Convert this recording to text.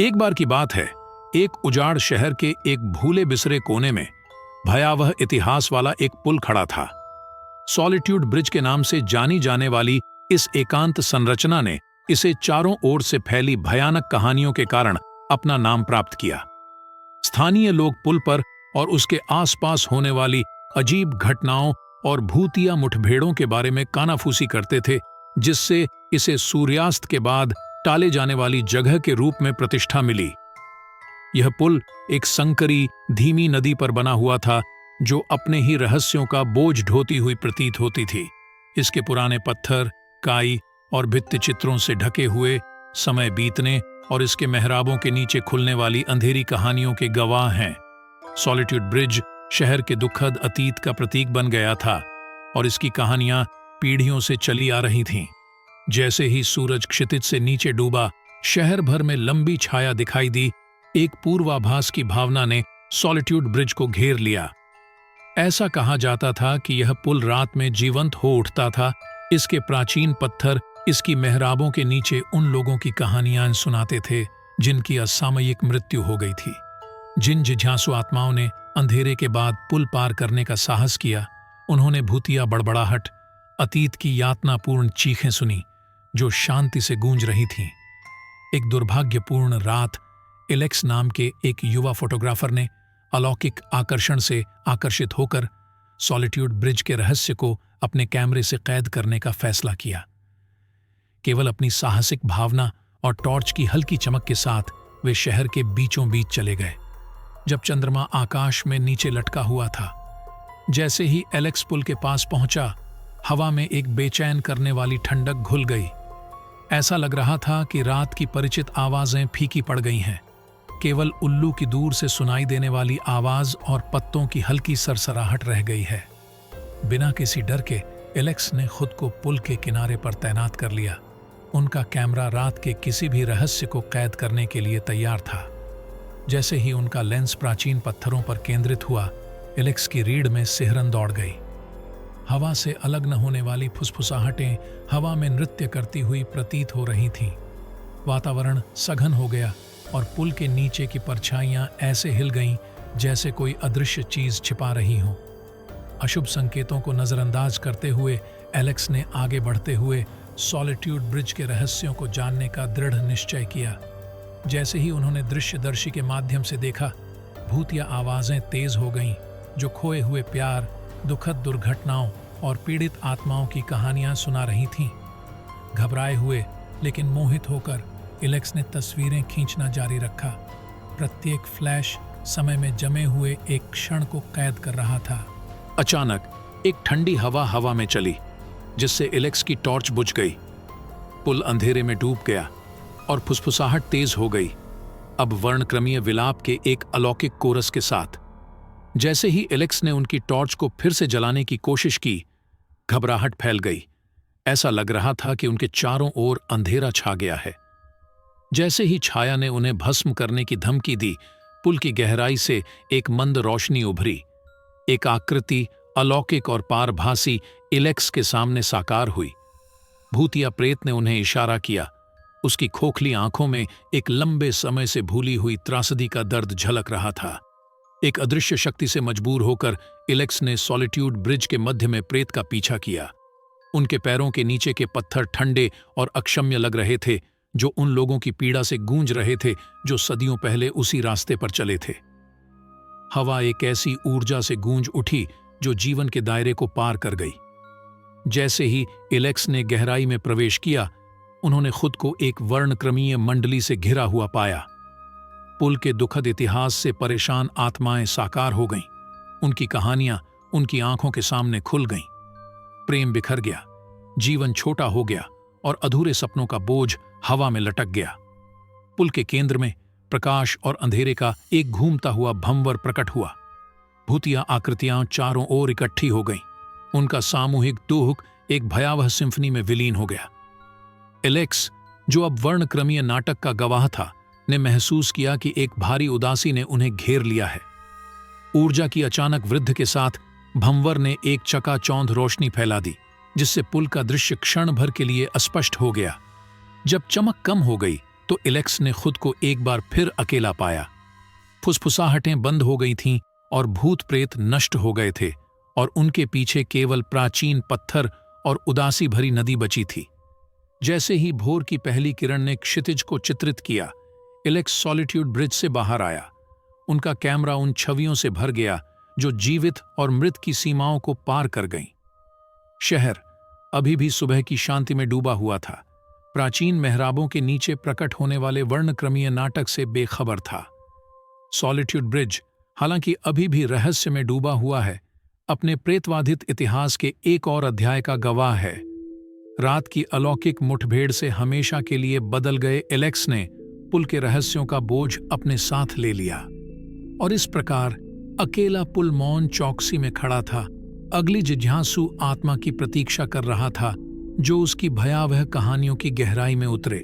एक बार की बात है, एक उजाड़ शहर के एक भूले बिसरे कोने में भयावह इतिहास वाला एक पुल खड़ा था। सॉलिट्यूड ब्रिज के नाम से जानी जाने वाली इस एकांत संरचना ने इसे चारों ओर से फैली भयानक कहानियों के कारण अपना नाम प्राप्त किया। स्थानीय लोग पुल पर और उसके आसपास होने वाली अजीब घटनाओं और भूतिया मुठभेड़ों के बारे में कानाफूसी करते थे, जिससे इसे सूर्यास्त के बाद टाले जाने वाली जगह के रूप में प्रतिष्ठा मिली। यह पुल एक संकरी, धीमी नदी पर बना हुआ था, जो अपने ही रहस्यों का बोझ ढोती हुई प्रतीत होती थी। इसके पुराने पत्थर, काई और भित्ति चित्रों से ढके हुए समय बीतने और इसके मेहराबों के नीचे खुलने वाली अंधेरी कहानियों के गवाह हैं। सॉलिट्यूड ब्रिज शहर के दुखद अतीत का प्रतीक बन गया था और इसकी कहानियां पीढ़ियों से चली आ रही थीं। जैसे ही सूरज क्षितिज से नीचे डूबा, शहर भर में लंबी छाया दिखाई दी। एक पूर्वाभास की भावना ने सॉलिट्यूड ब्रिज को घेर लिया। ऐसा कहा जाता था कि यह पुल रात में जीवंत हो उठता था। इसके प्राचीन पत्थर इसकी मेहराबों के नीचे उन लोगों की कहानियां सुनाते थे जिनकी असामयिक मृत्यु हो गई थी। जिन जिज्ञासु आत्माओं ने अंधेरे के बाद पुल पार करने का साहस किया, उन्होंने भूतिया बड़बड़ाहट, अतीत की यातनापूर्ण चीखें सुनी जो शांति से गूंज रही थीं। एक दुर्भाग्यपूर्ण रात एलेक्स नाम के एक युवा फोटोग्राफर ने अलौकिक आकर्षण से आकर्षित होकर सॉलिट्यूड ब्रिज के रहस्य को अपने कैमरे से कैद करने का फैसला किया। केवल अपनी साहसिक भावना और टॉर्च की हल्की चमक के साथ वे शहर के बीचों बीच चले गए। जब चंद्रमा आकाश में नीचे लटका हुआ था, जैसे ही एलेक्स पुल के पास पहुंचा, हवा में एक बेचैन करने वाली ठंडक घुल गई। ऐसा लग रहा था कि रात की परिचित आवाजें फीकी पड़ गई हैं। केवल उल्लू की दूर से सुनाई देने वाली आवाज और पत्तों की हल्की सरसराहट रह गई है। बिना किसी डर के एलेक्स ने खुद को पुल के किनारे पर तैनात कर लिया। उनका कैमरा रात के किसी भी रहस्य को कैद करने के लिए तैयार था। जैसे ही उनका लेंस प्राचीन पत्थरों पर केंद्रित हुआ, एलेक्स की रीढ़ में सिहरन दौड़ गई। हवा से अलग न होने वाली फुसफुसाहटें हवा में नृत्य करती हुई प्रतीत हो रही थीं। वातावरण सघन हो गया और पुल के नीचे की परछाइयां ऐसे हिल गईं जैसे कोई अदृश्य चीज छिपा रही हो। अशुभ संकेतों को नजरअंदाज करते हुए एलेक्स ने आगे बढ़ते हुए सॉलिट्यूड ब्रिज के रहस्यों को जानने का दृढ़ निश्चय किया। जैसे ही उन्होंने दृश्यदर्शी के माध्यम से देखा, भूतिया आवाजें तेज हो गईं जो खोए हुए प्यार, दुखद दुर्घटनाओं और पीड़ित आत्माओं की कहानियां सुना रही थीं। घबराए हुए लेकिन मोहित होकर एलेक्स ने तस्वीरें खींचना जारी रखा। प्रत्येक फ्लैश समय में जमे हुए एक क्षण को कैद कर रहा था। अचानक एक ठंडी हवा में चली, जिससे एलेक्स की टॉर्च बुझ गई। पुल अंधेरे में डूब गया और फुसफुसाहट तेज हो गई, अब वर्णक्रमीय विलाप के एक अलौकिक कोरस के साथ। जैसे ही एलेक्स ने उनकी टॉर्च को फिर से जलाने की कोशिश की, घबराहट फैल गई। ऐसा लग रहा था कि उनके चारों ओर अंधेरा छा गया है। जैसे ही छाया ने उन्हें भस्म करने की धमकी दी, पुल की गहराई से एक मंद रोशनी उभरी। एक आकृति अलौकिक और पारभासी एलेक्स के सामने साकार हुई। भूतिया प्रेत ने उन्हें इशारा किया। उसकी खोखली आंखों में एक लंबे समय से भूली हुई त्रासदी का दर्द झलक रहा था। एक अदृश्य शक्ति से मजबूर होकर एलेक्स ने सॉलिट्यूड ब्रिज के मध्य में प्रेत का पीछा किया। उनके पैरों के नीचे के पत्थर ठंडे और अक्षम्य लग रहे थे, जो उन लोगों की पीड़ा से गूंज रहे थे जो सदियों पहले उसी रास्ते पर चले थे। हवा एक ऐसी ऊर्जा से गूंज उठी जो जीवन के दायरे को पार कर गई। जैसे ही एलेक्स ने गहराई में प्रवेश किया, उन्होंने खुद को एक वर्णक्रमीय मंडली से घिरा हुआ पाया। पुल के दुखद इतिहास से परेशान आत्माएं साकार हो गईं। उनकी कहानियां उनकी आंखों के सामने खुल गईं। प्रेम बिखर गया, जीवन छोटा हो गया और अधूरे सपनों का बोझ हवा में लटक गया। पुल के केंद्र में प्रकाश और अंधेरे का एक घूमता हुआ भंवर प्रकट हुआ। भूतिया आकृतियां चारों ओर इकट्ठी हो गईं। उनका सामूहिक दुख एक भयावह सिम्फनी में विलीन हो गया। एलेक्स, जो अब वर्णक्रमीय नाटक का गवाह था, ने महसूस किया कि एक भारी उदासी ने उन्हें घेर लिया है। ऊर्जा की अचानक वृद्धि के साथ भंवर ने एक चकाचौंध रोशनी फैला दी, जिससे पुल का दृश्य क्षण भर के लिए अस्पष्ट हो गया। जब चमक कम हो गई तो एलेक्स ने खुद को एक बार फिर अकेला पाया। फुसफुसाहटें बंद हो गई थीं और भूत प्रेत नष्ट हो गए थे और उनके पीछे केवल प्राचीन पत्थर और उदासी भरी नदी बची थी। जैसे ही भोर की पहली किरण ने क्षितिज को चित्रित किया, एलेक्स सॉलिट्यूड ब्रिज से बाहर आया। उनका कैमरा उन छवियों से भर गया जो जीवित और मृत की सीमाओं को पार कर गईं। शहर अभी भी सुबह की शांति में डूबा हुआ था। प्राचीन मेहराबों के नीचे प्रकट होने वाले वर्णक्रमीय नाटक से बेखबर था। सॉलिट्यूड ब्रिज हालांकि अभी भी रहस्य में डूबा हुआ है, अपने प्रेतवाधित इतिहास के एक और अध्याय का गवाह है। रात की अलौकिक मुठभेड़ से हमेशा के लिए बदल गए एलेक्स ने पुल के रहस्यों का बोझ अपने साथ ले लिया और इस प्रकार अकेला पुल मौन चौकसी में खड़ा था, अगली जिज्ञासु आत्मा की प्रतीक्षा कर रहा था जो उसकी भयावह कहानियों की गहराई में उतरे।